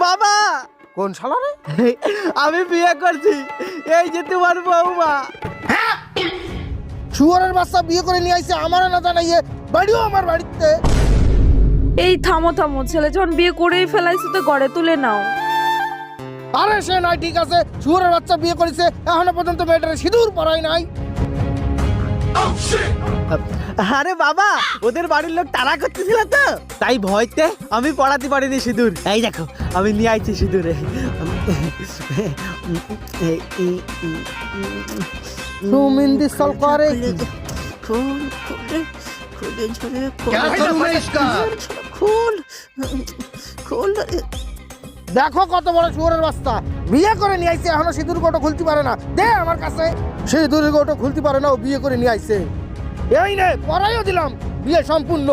বাবা কোন শালা রে? আমি বিয়ে করছি, এই যে তোমার বৌমা। শুয়োরের বাচ্চা বিয়ে করে নিয়ে আইছে আমার না জানাইয়ে, বাড়িও আমার বাড়িতে। এই থামো থামো, ছেলে যখন বিয়ে করেই ফেলাইছে তো ঘরে তুলে নাও। আরে সে নয়, ঠিক আছে, শুয়োরের বাচ্চা বিয়ে করেছে, এখনো পর্যন্ত মেয়েটারে সিঁদুর পরাই নাই। আরে বাবা, ওদের বাড়ির লোক তাড়া করতেছিল তো, তাই ভয়তে আমি পড়াতে পারিনি সিঁদুর। এই দেখো আমি নিয়ে আইছি সিঁদুরে। সুমিন্দি সল করে খুল খুলে খুলে ঝরে খুল। দেখো কত বড় শুয়োরের বাচ্চা, বিয়ে করে নিয়ে আইছে, এখনো সিঁদুর গোটো খুলতে পারে না। দে আমার কাছে, সিঁদুর গোটো খুলতে পারে না, ও বিয়ে করে নিয়ে আইছে। এই নে, পরাইও দিলাম, বিয়ে সম্পূর্ণ।